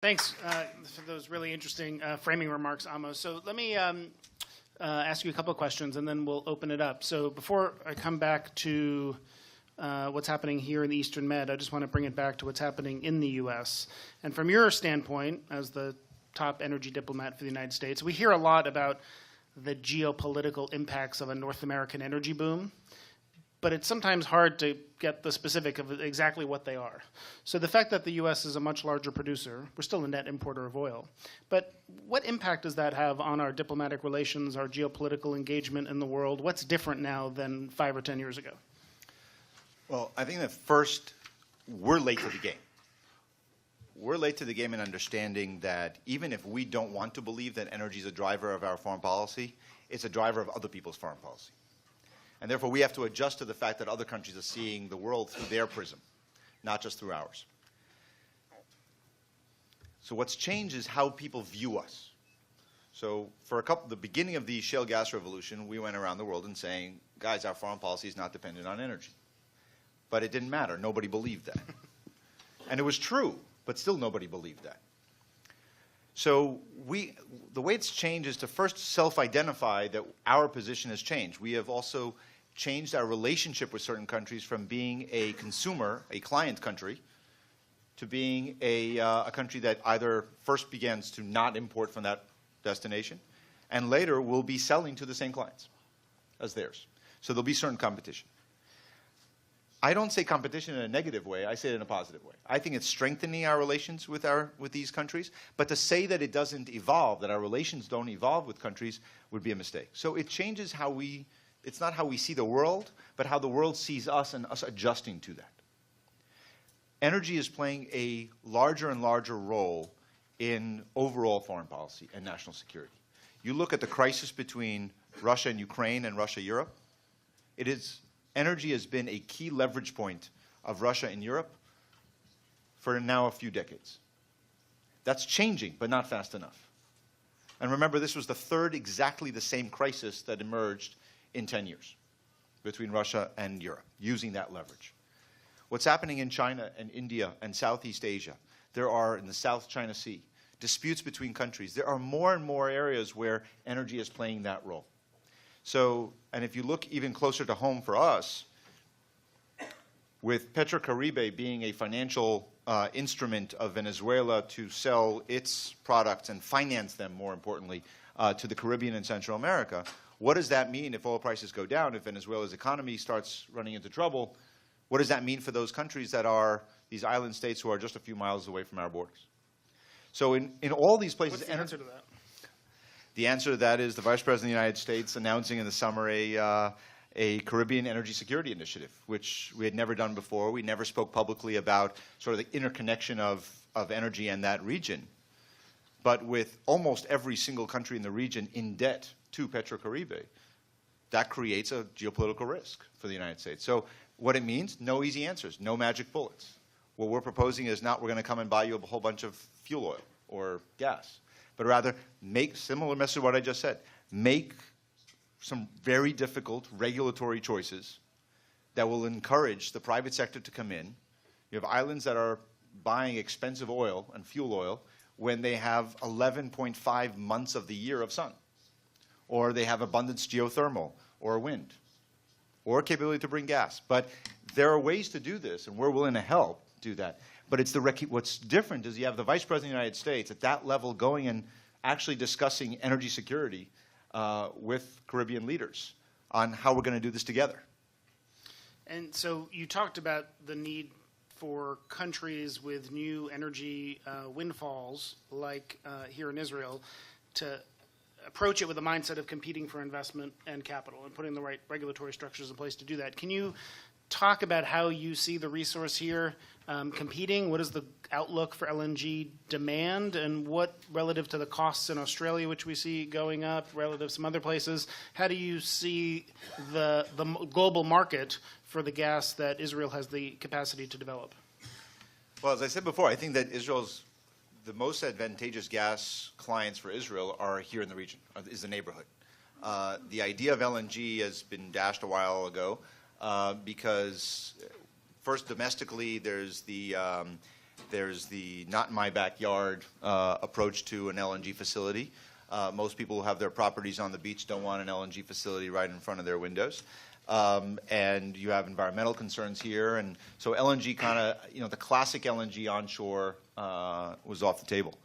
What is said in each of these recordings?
Thanks for those really interesting framing remarks, Amos. So let me ask you a couple of questions, and then we'll open it up. So before I come back to what's happening here in the Eastern Med, I just want to bring it back to what's happening in the U.S. And from your standpoint, as the top energy diplomat for the United States, we hear a lot about the geopolitical impacts of a North American energy boom, but it's sometimes hard to get the specific of exactly what they are. So the fact that the U.S. is a much larger producer, we're still a net importer of oil, but what impact does that have on our diplomatic relations, our geopolitical engagement in the world? What's different now than 5 or 10 years ago? Well, I think that first, we're late to the game. We're late to the game in understanding that even if we don't want to believe that energy is a driver of our foreign policy, it's a driver of other people's foreign policy. And therefore, we have to adjust to the fact that other countries are seeing the world through their prism, not just through ours. So what's changed is how people view us. So for the beginning of the shale gas revolution, we went around the world and saying, guys, our foreign policy is not dependent on energy. But it didn't matter. Nobody believed that. And it was true, but still nobody believed that. So the way it's changed is to first self-identify that our position has changed. We have also changed our relationship with certain countries from being a consumer, a client country, to being a country that either first begins to not import from that destination and later will be selling to the same clients as theirs. So there'll be certain competition. I don't say competition in a negative way. I say it in a positive way. I think it's strengthening our relations with these countries. But to say that it doesn't evolve, that our relations don't evolve with countries, would be a mistake. So it changes it's not how we see the world, but how the world sees us and us adjusting to that. Energy is playing a larger and larger role in overall foreign policy and national security. You look at the crisis between Russia and Ukraine and Russia-Europe, energy has been a key leverage point of Russia in Europe for now a few decades. That's changing, but not fast enough. And remember, this was the third exactly the same crisis that emerged in 10 years between Russia and Europe, using that leverage. What's happening in China and India and Southeast Asia, there are in the South China Sea, disputes between countries. There are more and more areas where energy is playing that role. So, and if you look even closer to home for us, with Petrocaribe being a financial instrument of Venezuela to sell its products and finance them, more importantly, to the Caribbean and Central America, what does that mean if oil prices go down, if Venezuela's economy starts running into trouble? What does that mean for those countries that are these island states who are just a few miles away from our borders? So in all these places... What's the answer to that? The answer to that is the Vice President of the United States announcing in the summer a Caribbean Energy Security Initiative, which we had never done before. We never spoke publicly about sort of the interconnection of energy and that region. But with almost every single country in the region in debt to Petrocaribe, that creates a geopolitical risk for the United States. So what it means, no easy answers, no magic bullets. What we're proposing is not we're going to come and buy you a whole bunch of fuel oil or gas, but rather make, similar message to what I just said, make some very difficult regulatory choices that will encourage the private sector to come in. You have islands that are buying expensive oil and fuel oil when they have 11.5 months of the year of sun, or they have abundance geothermal or wind, or capability to bring gas. But there are ways to do this, and we're willing to help do that. But it's what's different is you have the Vice President of the United States at that level going and actually discussing energy security with Caribbean leaders on how we're going to do this together. And so you talked about the need for countries with new energy windfalls, like here in Israel, to approach it with a mindset of competing for investment and capital and putting the right regulatory structures in place to do that. Can you talk about how you see the resource here competing? What is the outlook for LNG demand, and what, relative to the costs in Australia, which we see going up, relative to some other places, how do you see the global market for the gas that Israel has the capacity to develop? Well, as I said before, I think that the most advantageous gas clients for Israel are here in the region, is the neighborhood. The idea of LNG has been dashed a while ago because first domestically there's the There's the not in my backyard approach to an LNG facility. Most people who have their properties on the beach don't want an LNG facility right in front of their windows. And you have environmental concerns here. And so LNG kind of, the classic LNG onshore was off the table.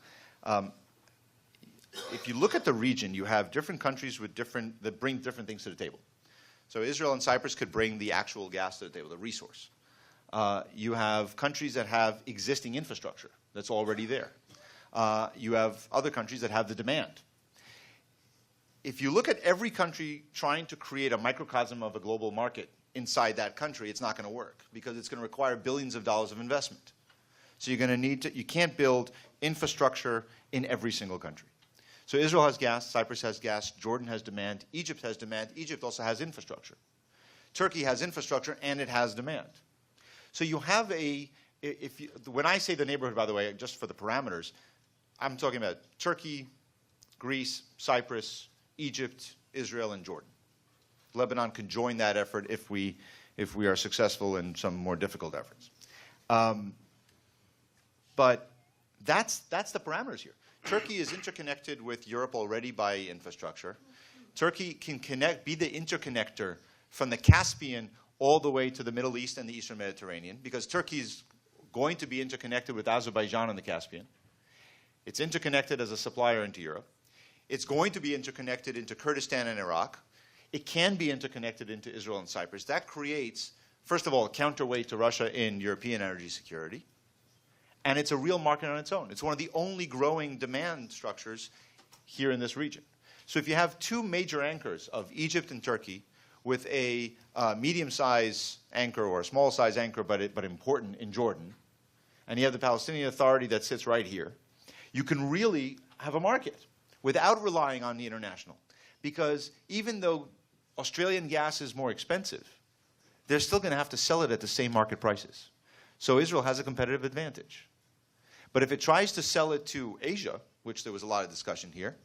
If you look at the region, you have different countries that bring different things to the table. So Israel and Cyprus could bring the actual gas to the table, the resource. You have countries that have existing infrastructure that's already there. You have other countries that have the demand. If you look at every country trying to create a microcosm of a global market inside that country, it's not going to work because it's going to require billions of dollars of investment. So you're going to you can't build infrastructure in every single country. So Israel has gas, Cyprus has gas, Jordan has demand, Egypt has demand, Egypt also has infrastructure. Turkey has infrastructure and it has demand. So you have when I say the neighborhood, by the way, just for the parameters, I'm talking about Turkey, Greece, Cyprus, Egypt, Israel, and Jordan. Lebanon can join that effort if we are successful in some more difficult efforts. But that's the parameters here. Turkey is interconnected with Europe already by infrastructure. Turkey can be the interconnector from the Caspian all the way to the Middle East and the Eastern Mediterranean, because Turkey is going to be interconnected with Azerbaijan and the Caspian. It's interconnected as a supplier into Europe. It's going to be interconnected into Kurdistan and Iraq. It can be interconnected into Israel and Cyprus. That creates, first of all, a counterweight to Russia in European energy security. And it's a real market on its own. It's one of the only growing demand structures here in this region. So if you have two major anchors of Egypt and Turkey with a medium-size anchor or a small-size anchor, but important in Jordan, and you have the Palestinian Authority that sits right here, you can really have a market without relying on the international. Because even though Australian gas is more expensive, they're still going to have to sell it at the same market prices. So Israel has a competitive advantage. But if it tries to sell it to Asia, which there was a lot of discussion here,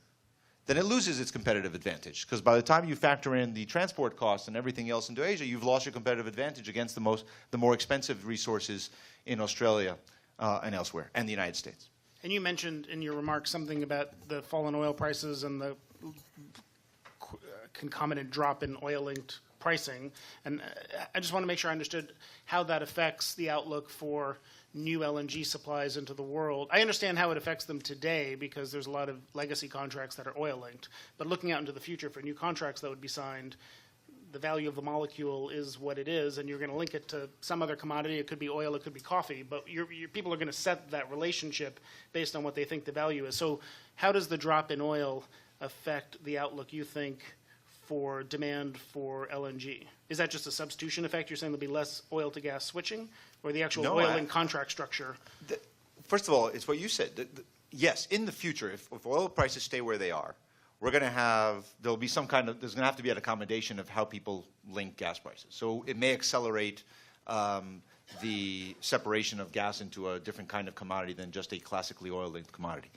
then it loses its competitive advantage. Because by the time you factor in the transport costs and everything else into Asia, you've lost your competitive advantage against the more expensive resources in Australia and elsewhere, and the United States. And you mentioned in your remarks something about the fall in oil prices and the concomitant drop in oil-linked pricing. And I just want to make sure I understood how that affects the outlook for new LNG supplies into the world. I understand how it affects them today because there's a lot of legacy contracts that are oil-linked. But looking out into the future for new contracts that would be signed, the value of the molecule is what it is, and you're going to link it to some other commodity. It could be oil, it could be coffee, but your people are going to set that relationship based on what they think the value is. So how does the drop in oil affect the outlook, you think, for demand for LNG? Is that just a substitution effect? You're saying there'll be less oil to gas switching, or the actual oil and contract structure? First of all, it's what you said. Yes, in the future, if oil prices stay where they are, we're going to have, there's going to have to be an accommodation of how people link gas prices. So it may accelerate the separation of gas into a different kind of commodity than just a classically oil-linked commodity.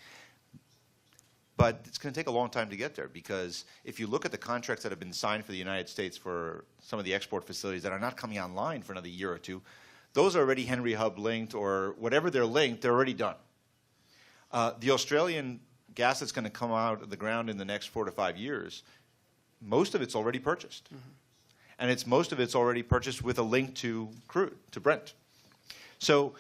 But it's going to take a long time to get there, because if you look at the contracts that have been signed for the United States for some of the export facilities that are not coming online for another year or two, those are already Henry Hub linked, or whatever they're linked, they're already done. The Australian gas that's going to come out of the ground in the next 4 to 5 years, most of it's already purchased. Mm-hmm. And most of it's already purchased with a link to crude, to Brent. So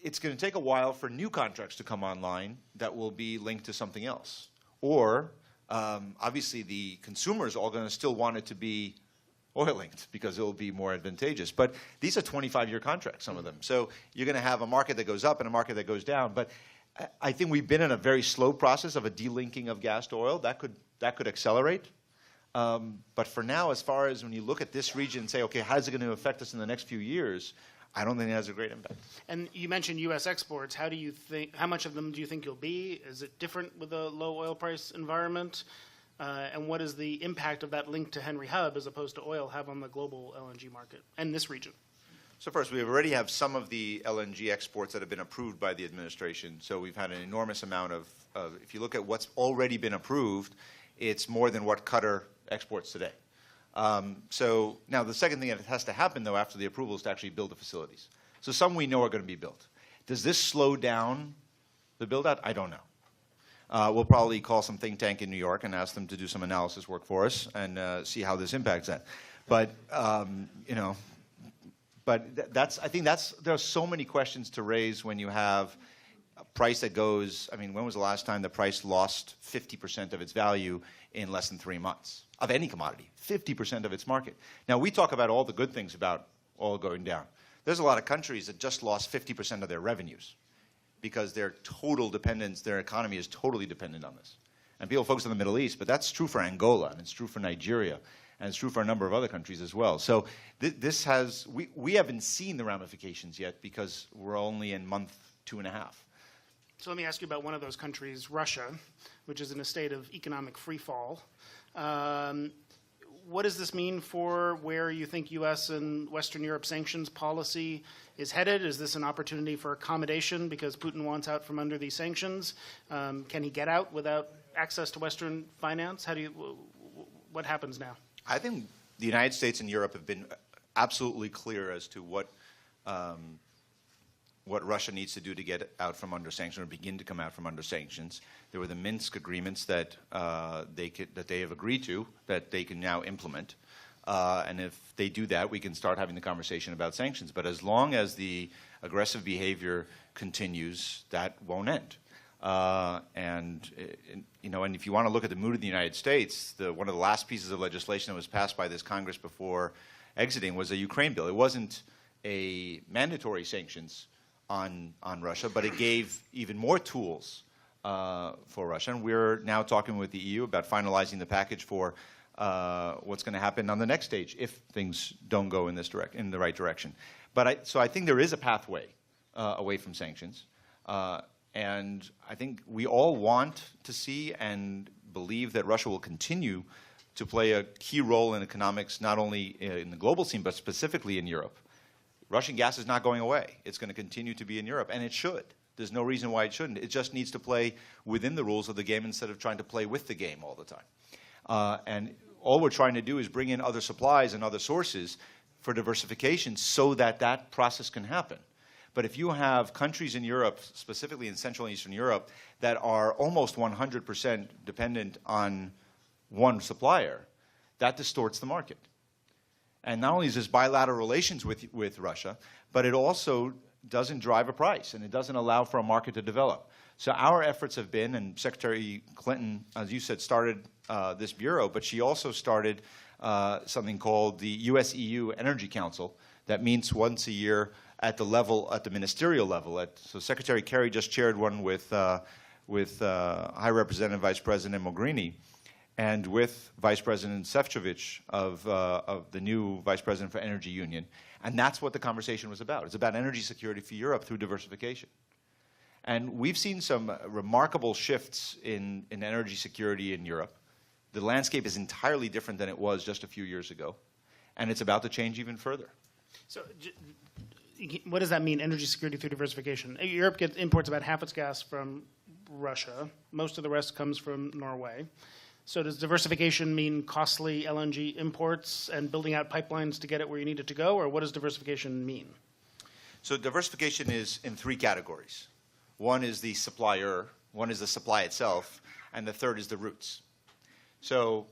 it's going to take a while for new contracts to come online that will be linked to something else. Or, obviously, the consumers are all going to still want it to be oil-linked because it will be more advantageous. But these are 25-year contracts, some of them. So you're going to have a market that goes up and a market that goes down. But I think we've been in a very slow process of a delinking of gas to oil. That could accelerate. But for now, as far as when you look at this region and say, okay, how is it going to affect us in the next few years, I don't think it has a great impact. And you mentioned U.S. exports. How much of them do you think you'll be? Is it different with a low oil price environment? And what is the impact of that link to Henry Hub as opposed to oil have on the global LNG market and this region? So first, we already have some of the LNG exports that have been approved by the administration. So we've had an enormous amount of if you look at what's already been approved, it's more than what Qatar exports today. So now the second thing that has to happen, though, after the approval is to actually build the facilities. So some we know are going to be built. Does this slow down the build-out? I don't know. We'll probably call some think tank in New York and ask them to do some analysis work for us and see how this impacts that. But I think there are so many questions to raise when you have a price that goes. I mean, when was the last time the price lost 50% of its value in less than 3 months of any commodity? 50% of its market. Now we talk about all the good things about oil going down. There's a lot of countries that just lost 50% of their revenues because their total dependence, their economy is totally dependent on this. And people focus on the Middle East, but that's true for Angola, and it's true for Nigeria, and it's true for a number of other countries as well. So we haven't seen the ramifications yet because we're only in month 2.5. So let me ask you about one of those countries, Russia, which is in a state of economic freefall. What does this mean for where you think U.S. and Western Europe sanctions policy is headed? Is this an opportunity for accommodation because Putin wants out from under these sanctions? Can he get out without access to Western finance? What happens now? I think the United States and Europe have been absolutely clear as to what Russia needs to do to get out from under sanctions or begin to come out from under sanctions. There were the Minsk agreements that they have agreed to that they can now implement. And if they do that, we can start having the conversation about sanctions. But as long as the aggressive behavior continues, that won't end. And if you want to look at the mood of the United States, one of the last pieces of legislation that was passed by this Congress before exiting was a Ukraine bill. It wasn't a mandatory sanctions on Russia, but it gave even more tools for Russia. And we're now talking with the EU about finalizing the package for what's going to happen on the next stage if things don't go in the right direction. So I think there is a pathway away from sanctions. And I think we all want to see and believe that Russia will continue to play a key role in economics, not only in the global scene, but specifically in Europe. Russian gas is not going away. It's going to continue to be in Europe, and it should. There's no reason why it shouldn't. It just needs to play within the rules of the game instead of trying to play with the game all the time. And all we're trying to do is bring in other supplies and other sources for diversification so that that process can happen. But if you have countries in Europe, specifically in Central and Eastern Europe, that are almost 100% dependent on one supplier, that distorts the market. And not only is this bilateral relations with Russia, but it also doesn't drive a price, and it doesn't allow for a market to develop. So our efforts have been, and Secretary Clinton, as you said, started this bureau, but she also started something called the US-EU Energy Council that meets once a year at the ministerial level. So Secretary Kerry just chaired one with High Representative Vice President Mogherini, and with Vice President Šefčovič of the new Vice President for Energy Union. And that's what the conversation was about. It's about energy security for Europe through diversification. And we've seen some remarkable shifts in energy security in Europe. The landscape is entirely different than it was just a few years ago. And it's about to change even further. So what does that mean, energy security through diversification? Europe imports about half its gas from Russia. Most of the rest comes from Norway. So does diversification mean costly LNG imports and building out pipelines to get it where you need it to go, or what does diversification mean? So diversification is in 3 categories. One is the supplier, one is the supply itself, and the third is the routes. So,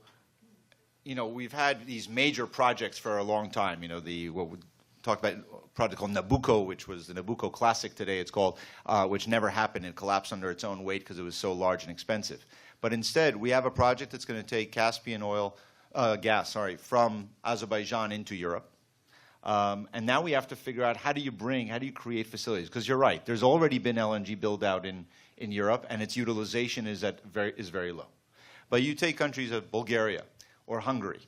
we've had these major projects for a long time. What we talked about, a project called Nabucco, which was the Nabucco Classic today, it's called, which never happened. It collapsed under its own weight because it was so large and expensive. But instead, we have a project that's going to take Caspian gas from Azerbaijan into Europe. And now we have to figure out how do you create facilities? Because you're right, there's already been LNG build out in Europe, and its utilization is very low. But you take countries of Bulgaria or Hungary,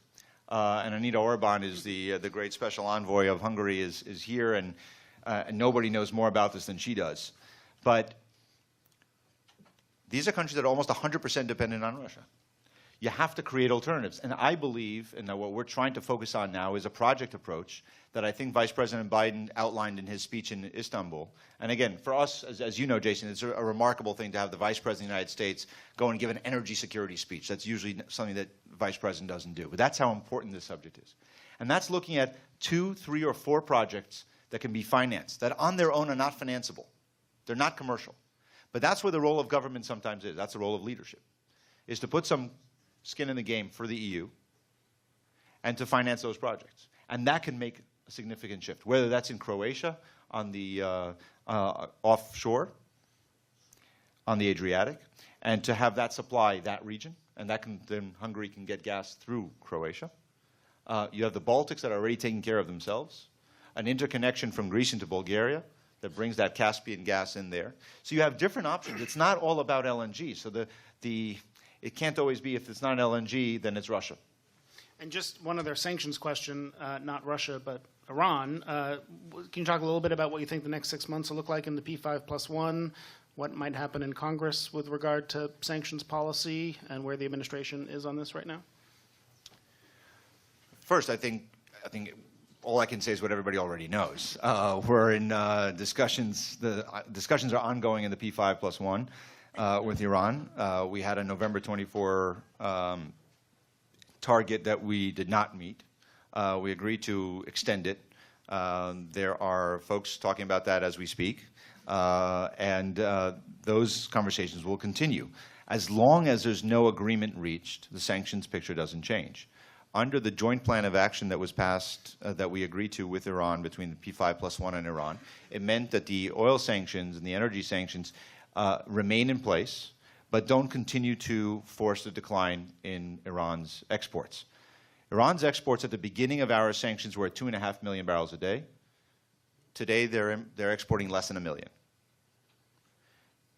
and Anita Orban is the great special envoy of Hungary is here, and nobody knows more about this than she does. But these are countries that are almost 100% dependent on Russia. You have to create alternatives. And I believe, and what we're trying to focus on now, is a project approach that I think Vice President Biden outlined in his speech in Istanbul. And again, for us, as you know, Jason, it's a remarkable thing to have the Vice President of the United States go and give an energy security speech. That's usually something that Vice President doesn't do. But that's how important this subject is. And that's looking at 2, 3, or 4 projects that can be financed, that on their own are not financeable. They're not commercial. But that's where the role of government sometimes is. That's the role of leadership, is to put some skin in the game for the EU and to finance those projects. And that can make a significant shift, whether that's in Croatia on the offshore, on the Adriatic, and to have that supply that region. And that can, then Hungary can get gas through Croatia. You have the Baltics that are already taking care of themselves, an interconnection from Greece into Bulgaria that brings that Caspian gas in there. So you have different options. It's not all about LNG. So it can't always be, if it's not LNG, then it's Russia. And just one other sanctions question, not Russia, but Iran. Can you talk a little bit about what you think the next 6 months will look like in the P5+1, what might happen in Congress with regard to sanctions policy, and where the administration is on this right now? First, I think all I can say is what everybody already knows. We're in discussions. The discussions are ongoing in the P5+1 with Iran. We had a November 24 target that we did not meet. We agreed to extend it. There are folks talking about that as we speak, and those conversations will continue. As long as there's no agreement reached, the sanctions picture doesn't change. Under the joint plan of action that was passed, that we agreed to with Iran, between the P5+1 and Iran, it meant that the oil sanctions and the energy sanctions remain in place, but don't continue to force the decline in Iran's exports. Iran's exports at the beginning of our sanctions were at 2.5 million barrels a day. Today, they're exporting less than 1 million.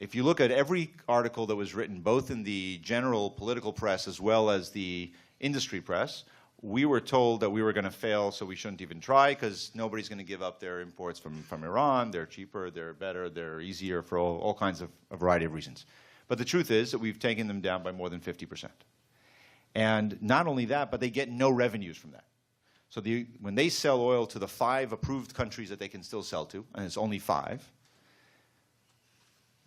If you look at every article that was written, both in the general political press as well as the industry press, we were told that we were going to fail, so we shouldn't even try, because nobody's going to give up their imports from Iran. They're cheaper, they're better, they're easier for all kinds of a variety of reasons. But the truth is that we've taken them down by more than 50%. And not only that, but they get no revenues from that. So when they sell oil to the 5 approved countries that they can still sell to, and it's only 5,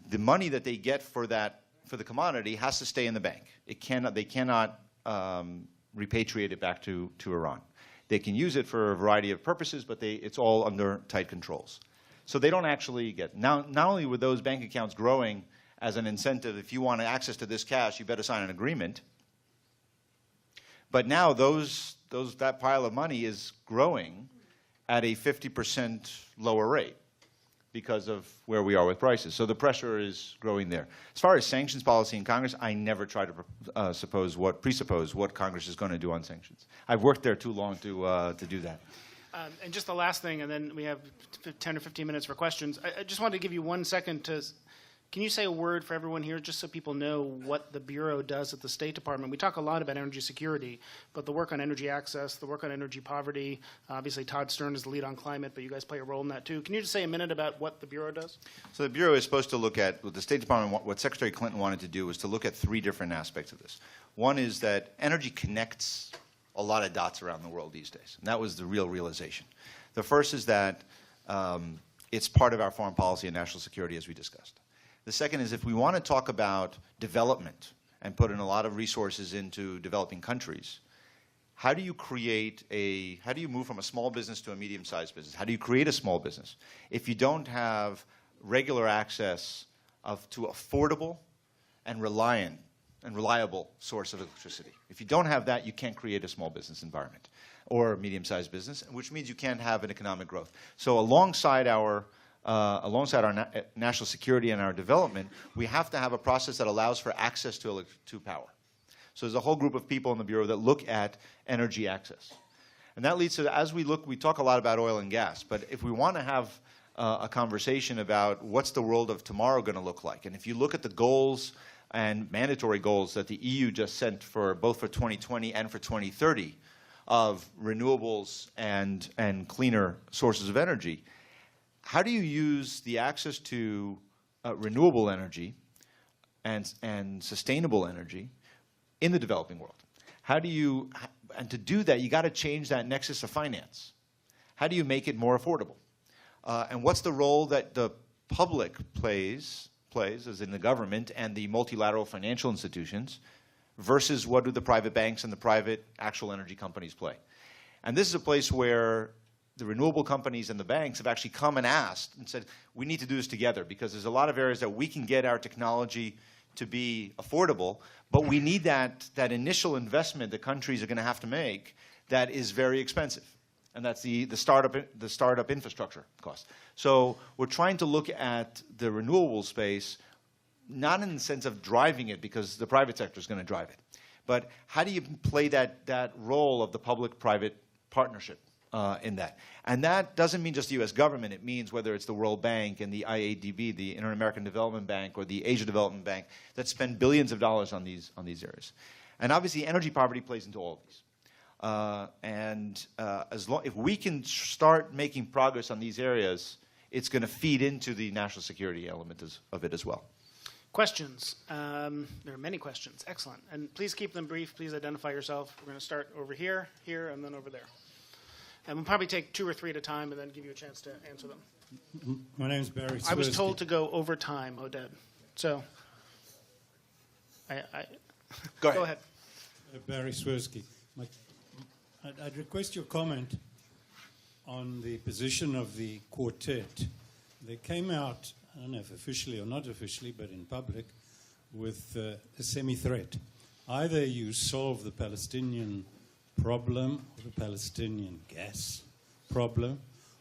the money that they get for the commodity has to stay in the bank. They cannot repatriate it back to Iran. They can use it for a variety of purposes, but it's all under tight controls. So they don't actually get. Now, not only were those bank accounts growing as an incentive, if you want access to this cash, you better sign an agreement. But now that pile of money is growing at a 50% lower rate because of where we are with prices. So the pressure is growing there. As far as sanctions policy in Congress, I never try to presuppose what Congress is going to do on sanctions. I've worked there too long to do that. And just the last thing, and then we have 10 or 15 minutes for questions. I just wanted to give you 1 second to. Can you say a word for everyone here, just so people know what the Bureau does at the State Department? We talk a lot about energy security, but the work on energy access, the work on energy poverty, obviously Todd Stern is the lead on climate, but you guys play a role in that too. Can you just say a minute about what the Bureau does? So the Bureau is supposed to look at, what the State Department, what Secretary Clinton wanted to do was to look at 3 different aspects of this. One is that energy connects a lot of dots around the world these days, and that was the real realization. The first is that it's part of our foreign policy and national security, as we discussed. The second is, if we want to talk about development and put in a lot of resources into developing countries, how do you move from a small business to a medium-sized business? How do you create a small business if you don't have regular access to affordable and reliable source of electricity? If you don't have that, you can't create a small business environment or a medium-sized business, which means you can't have an economic growth. So alongside our national security and our development, we have to have a process that allows for access to power. So there's a whole group of people in the Bureau that look at energy access. And that leads to, as we talk a lot about oil and gas, but if we want to have a conversation about what's the world of tomorrow going to look like, and if you look at the goals and mandatory goals that the EU just sent both for 2020 and for 2030 of renewables and cleaner sources of energy, how do you use the access to renewable energy and sustainable energy in the developing world? And to do that, you got to change that nexus of finance. How do you make it more affordable? And what's the role that the public plays, as in the government and the multilateral financial institutions, versus what do the private banks and the private actual energy companies play? And this is a place where the renewable companies and the banks have actually come and asked and said, we need to do this together because there's a lot of areas that we can get our technology to be affordable, but we need that initial investment that countries are going to have to make that is very expensive. And that's the startup infrastructure cost. So we're trying to look at the renewable space, not in the sense of driving it because the private sector is going to drive it, but how do you play that role of the public-private partnership in that? And that doesn't mean just the U.S. government. It means whether it's the World Bank and the IADB, the Inter-American Development Bank, or the Asia Development Bank that spend billions of dollars on these areas. And obviously, energy poverty plays into all of these. If we can start making progress on these areas, it's going to feed into the national security element of it as well. Questions? There are many questions. Excellent. And please keep them brief. Please identify yourself. We're going to start over here, here, and then over there. And we'll probably take 2 or 3 at a time and then give you a chance to answer them. My name is Barry Swirsky. I was told to go over time, Oded. So, Go go ahead. Barry Swirsky. I'd request your comment on the position of the quartet. They came out, I don't know if officially or not officially, but in public, with a semi-threat. Either you solve the Palestinian problem, or the Palestinian gas problem,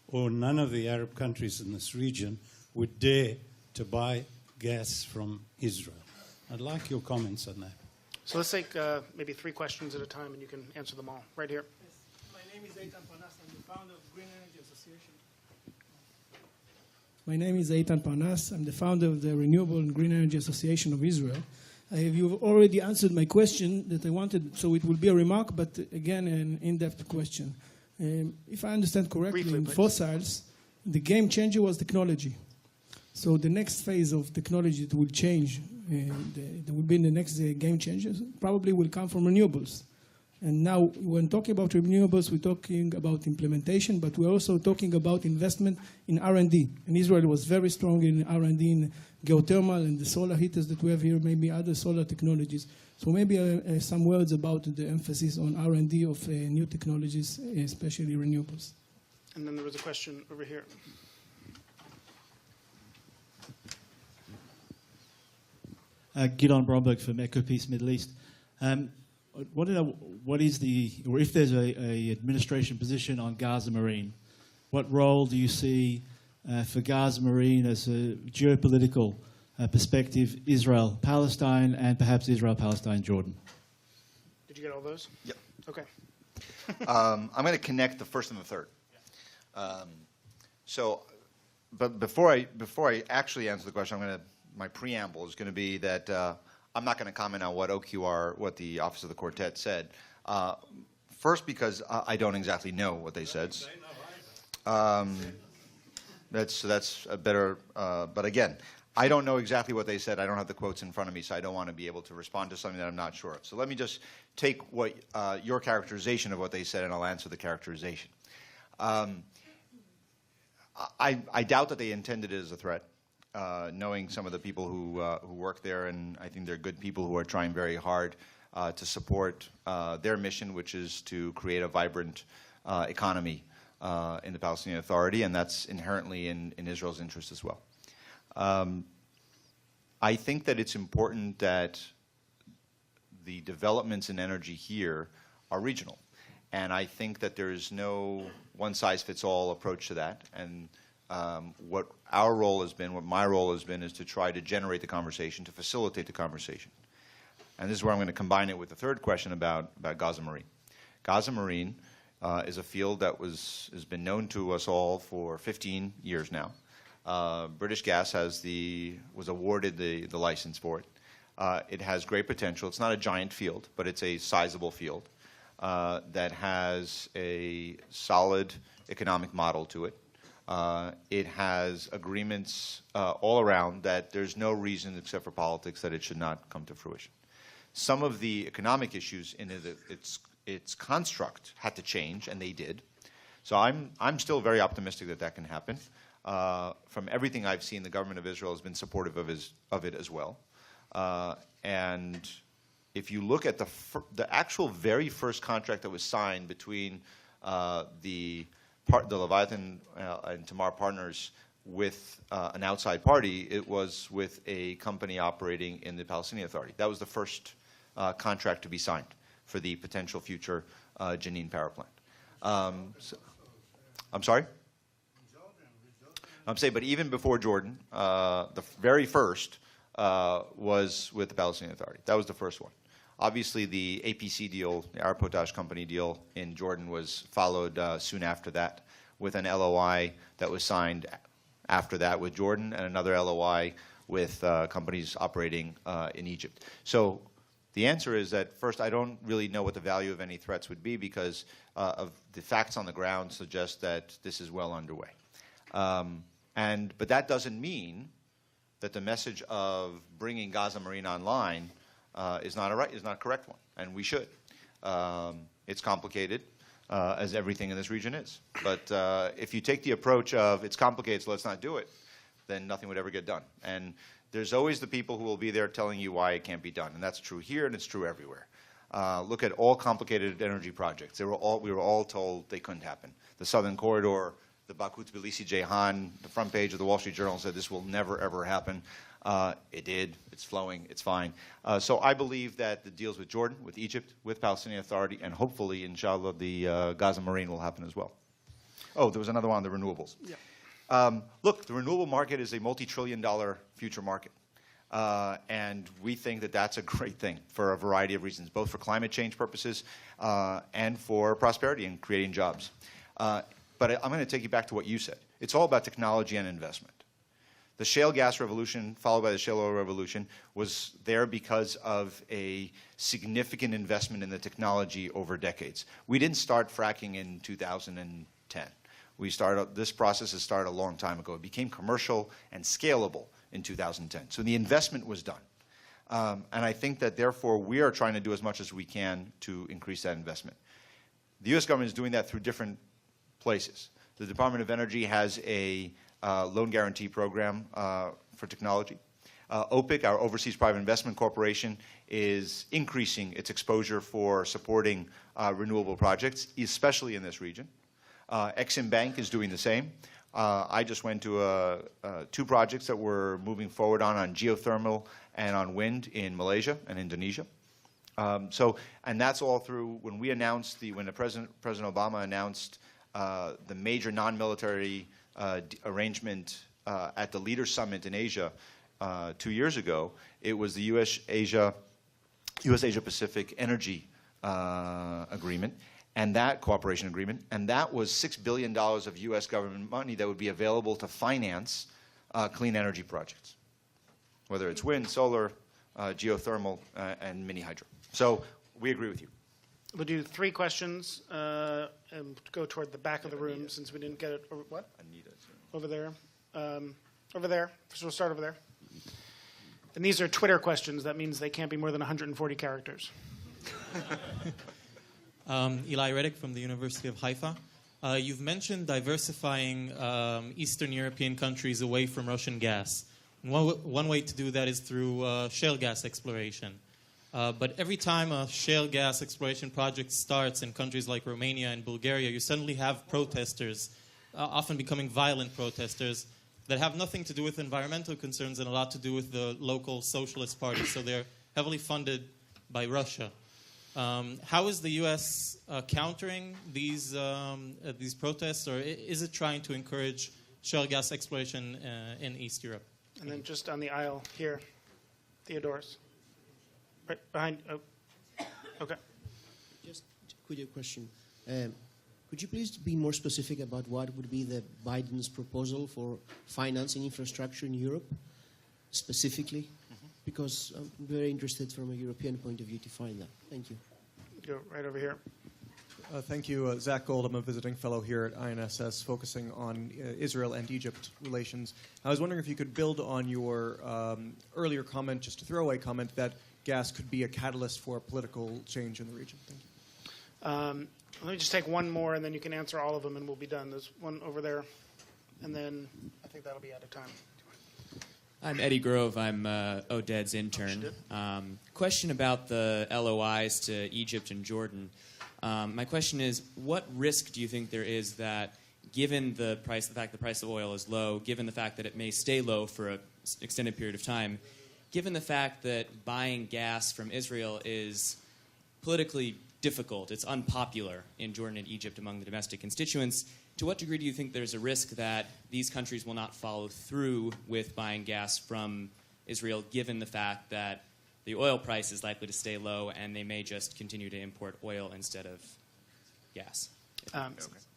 or none of the Arab countries in this region would dare to buy gas from Israel. I'd like your comments on that. So let's take maybe 3 questions at a time, and you can answer them all. Right here. Yes. My name is Eitan Parnas. I'm the founder of Green Energy Association. My name is Eitan Parnas. I'm the founder of the Renewable and Green Energy Association of Israel. You've already answered my question that I wanted, so it will be a remark, but again, an in-depth question. If I understand correctly, Briefly, in please. fossils, the game changer was technology. So the next phase of technology that will change, that will be in the next game changers, probably will come from renewables. And now, when talking about renewables, we're talking about implementation, but we're also talking about investment in R&D. And Israel was very strong in R&D in geothermal and the solar heaters that we have here, maybe other solar technologies. So maybe some words about the emphasis on R&D of new technologies, especially renewables. And then there was a question over here. Gidon Bromberg from EcoPeace Middle East. What is the, or if there's a administration position on Gaza Marine, what role do you see for Gaza Marine as a geopolitical perspective, Israel, Palestine, and perhaps Israel, Palestine, Jordan? Did you get all those? Yep. Okay. I'm going to connect the first and the third. But before I actually answer the question, my preamble is going to be that I'm not going to comment on what OQR, what the Office of the Quartet said. First, because I don't exactly know what they said. That's a better. But again, I don't know exactly what they said. I don't have the quotes in front of me, so I don't want to be able to respond to something that I'm not sure of. So let me just take what your characterization of what they said, and I'll answer the characterization. I doubt that they intended it as a threat. Knowing some of the people who work there, and I think they're good people who are trying very hard to support their mission, which is to create a vibrant economy in the Palestinian Authority, and that's inherently in Israel's interest as well. I think that it's important that the developments in energy here are regional, and I think that there is no one-size-fits-all approach to that, and what our role has been, what my role has been, is to try to generate the conversation, to facilitate the conversation. And this is where I'm going to combine it with the third question about Gaza Marine. Gaza Marine is a field that has been known to us all for 15 years now. British Gas was awarded the license for it. It has great potential. It's not a giant field, but it's a sizable field that has a solid economic model to it. It has agreements all around that there's no reason except for politics that it should not come to fruition. Some of the economic issues in its construct had to change, and they did. So I'm still very optimistic that can happen. From everything I've seen, the government of Israel has been supportive of it as well. And if you look at the actual very first contract that was signed between the the Leviathan and Tamar partners with an outside party, it was with a company operating in the Palestinian Authority. That was the first contract to be signed for the potential future Jenin power plant. I'm sorry? I'm saying, but even before Jordan, the very first was with the Palestinian Authority. That was the first one. Obviously, the APC deal, the Arab Potash Company deal in Jordan was followed soon after that with an LOI that was signed after that with Jordan and another LOI with companies operating in Egypt. So the answer is that, first, I don't really know what the value of any threats would be because of the facts on the ground suggest that this is well underway. But that doesn't mean that the message of bringing Gaza Marine online is not a correct one, and we should. It's complicated, as everything in this region is. But if you take the approach of it's complicated, so let's not do it, then nothing would ever get done. And there's always the people who will be there telling you why it can't be done, and that's true here and it's true everywhere. Look at all complicated energy projects. We were all told they couldn't happen. The Southern Corridor, the Baku-Tbilisi-Jehan, the front page of the Wall Street Journal said this will never, ever happen. It did. It's flowing. It's fine. So I believe that the deals with Jordan, with Egypt, with Palestinian Authority, and hopefully, inshallah, the Gaza Marine will happen as well. Oh, there was another one on the renewables. Yeah. Look, the renewable market is a multi-trillion-dollar future market. And we think that that's a great thing for a variety of reasons, both for climate change purposes and for prosperity and creating jobs. But I'm going to take you back to what you said. It's all about technology and investment. The shale gas revolution, followed by the shale oil revolution, was there because of a significant investment in the technology over decades. We didn't start fracking in 2010. This process has started a long time ago. It became commercial and scalable in 2010. So the investment was done. And I think that, therefore, we are trying to do as much as we can to increase that investment. The U.S. government is doing that through different places. The Department of Energy has a loan guarantee program for technology. OPIC, our Overseas Private Investment Corporation, is increasing its exposure for supporting renewable projects, especially in this region. Exim Bank is doing the same. I just went to 2 projects that we're moving forward on geothermal and on wind in Malaysia and Indonesia. And that's all through when we announced when President Obama announced the major non-military arrangement at the Leaders Summit in Asia 2 years ago. It was the U.S.-Asia Pacific Energy Agreement, and that cooperation agreement, and that was $6 billion of U.S. government money that would be available to finance clean energy projects, whether it's wind, solar, geothermal, and mini hydro. So we agree with you. We'll do 3 questions and go toward the back of the room since we didn't get it. What? Anita. Over there. Over there. So we'll start over there. And these are Twitter questions. That means they can't be more than 140 characters. Eli Reddick from the University of Haifa. You've mentioned diversifying Eastern European countries away from Russian gas. And one way to do that is through shale gas exploration. But every time a shale gas exploration project starts in countries like Romania and Bulgaria, you suddenly have protesters, often becoming violent protesters, that have nothing to do with environmental concerns and a lot to do with the local socialist parties. So they're heavily funded by Russia. How is the U.S. Countering these protests, or is it trying to encourage shale gas exploration in East Europe? And then just on the aisle here, Theodoros. Right behind. Oh. Okay. Just a quick question. Could you please be more specific about what would be the Biden's proposal for financing infrastructure in Europe, specifically? Because I'm very interested from a European point of view to find that. Thank you. Go right over here. Thank you. Zach Gold. I'm a visiting fellow here at INSS focusing on Israel and Egypt relations. I was wondering if you could build on your earlier comment, just a throwaway comment, that gas could be a catalyst for political change in the region. Thank you. Let me just take one more, and then you can answer all of them, and we'll be done. There's one over there, and then I think that'll be out of time. I'm Eddie Grove. I'm Oded's intern. Question about the LOIs to Egypt and Jordan. My question is, what risk do you think there is that given the fact the price of oil is low, given the fact that it may stay low for an extended period of time, given the fact that buying gas from Israel is politically difficult, it's unpopular in Jordan and Egypt among the domestic constituents, to what degree do you think there's a risk that these countries will not follow through with buying gas from Israel, given the fact that the oil price is likely to stay low and they may just continue to import oil instead of gas?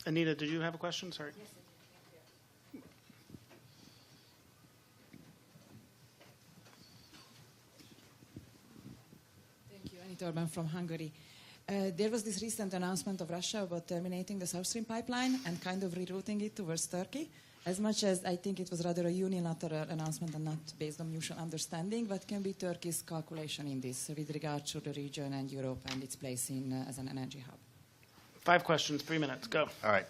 Anita, did you have a question? Sorry. Yes, I do. Thank you. Anita Orban from Hungary. There was this recent announcement of Russia about terminating the South Stream pipeline and kind of rerouting it towards Turkey. As much as I think it was rather a unilateral announcement and not based on mutual understanding, what can be Turkey's calculation in this with regard to the region and Europe and its place as an energy hub? 5 questions, 3 minutes. Go. All right.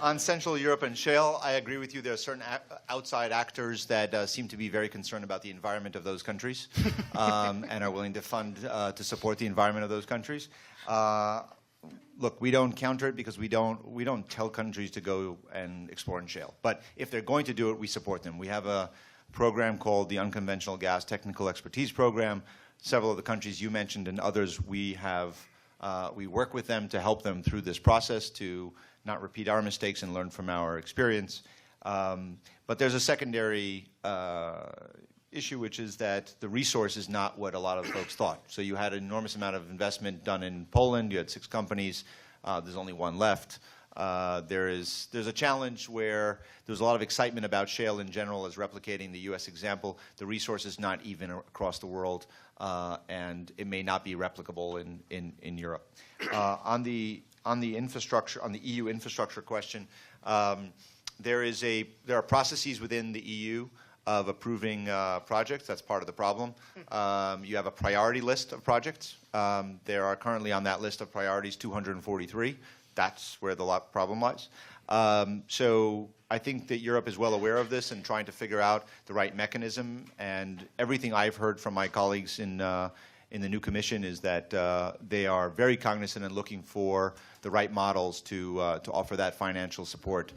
On Central Europe and shale, I agree with you. There are certain outside actors that seem to be very concerned about the environment of those countries and are willing to fund to support the environment of those countries. Look, we don't counter it because we don't tell countries to go and explore in shale. But if they're going to do it, we support them. We have a program called the Unconventional Gas Technical Expertise Program. Several of the countries you mentioned and others, we work with them to help them through this process to not repeat our mistakes and learn from our experience. But there's a secondary issue, which is that the resource is not what a lot of folks thought. So you had an enormous amount of investment done in Poland. You had 6 companies. There's only 1 left. There's a challenge where there's a lot of excitement about shale in general as replicating the U.S. example. The resource is not even across the world, and it may not be replicable in Europe. On the infrastructure, on the EU infrastructure question, there are processes within the EU of approving projects. That's part of the problem. You have a priority list of projects. There are currently on that list of priorities 243. That's where the problem lies. So I think that Europe is well aware of this and trying to figure out the right mechanism. And everything I've heard from my colleagues in the new commission is that they are very cognizant and looking for the right models to offer that financial support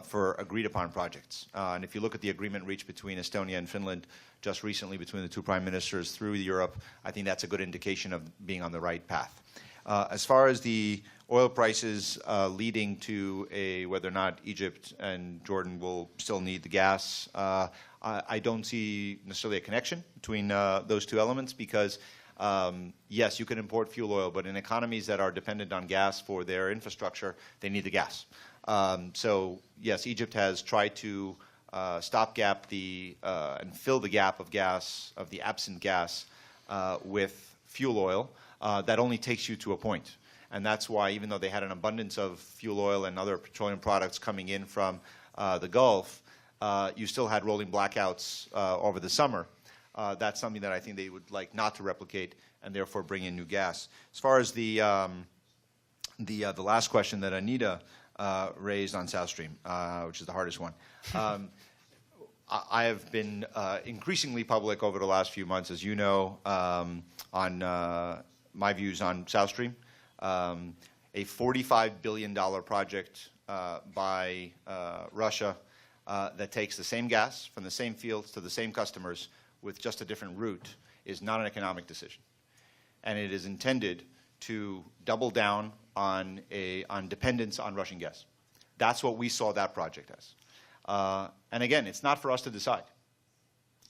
for agreed-upon projects. And if you look at the agreement reached between Estonia and Finland just recently between the 2 prime ministers through Europe, I think that's a good indication of being on the right path. As far as the oil prices leading to whether or not Egypt and Jordan will still need the gas, I don't see necessarily a connection between those 2 elements because yes, you can import fuel oil, but in economies that are dependent on gas for their infrastructure, they need the gas. So yes, Egypt has tried to stopgap and fill the gap of gas, of the absent gas, with fuel oil. That only takes you to a point. And that's why even though they had an abundance of fuel oil and other petroleum products coming in from the Gulf, you still had rolling blackouts over the summer. That's something that I think they would like not to replicate and therefore bring in new gas. As far as the last question that Anita raised on South Stream, which is the hardest one, I have been increasingly public over the last few months, as you know, on my views on South Stream. A $45 billion project by Russia that takes the same gas from the same fields to the same customers with just a different route is not an economic decision. And it is intended to double down on dependence on Russian gas. That's what we saw that project as. And again, it's not for us to decide.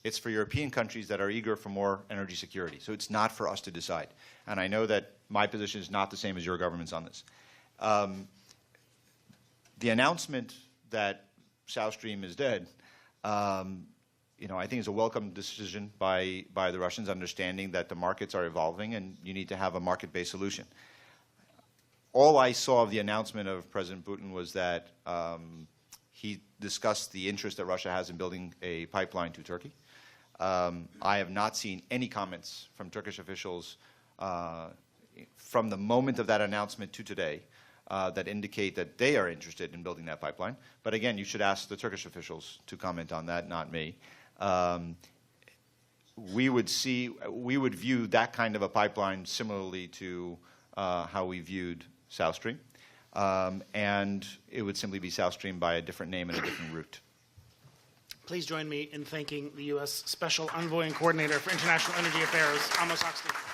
It's for European countries that are eager for more energy security. So it's not for us to decide. And I know that my position is not the same as your government's on this. The announcement that South Stream is dead, I think is a welcome decision by the Russians, understanding that the markets are evolving and you need to have a market-based solution. All I saw of the announcement of President Putin was that he discussed the interest that Russia has in building a pipeline to Turkey. I have not seen any comments from Turkish officials from the moment of that announcement to today that indicate that they are interested in building that pipeline. But again, you should ask the Turkish officials to comment on that, not me. We would view that kind of a pipeline similarly to how we viewed South Stream. and it would simply be South Stream by a different name and a different route. Please join me in thanking the U.S. Special Envoy and Coordinator for International Energy Affairs, Amos Hochstein.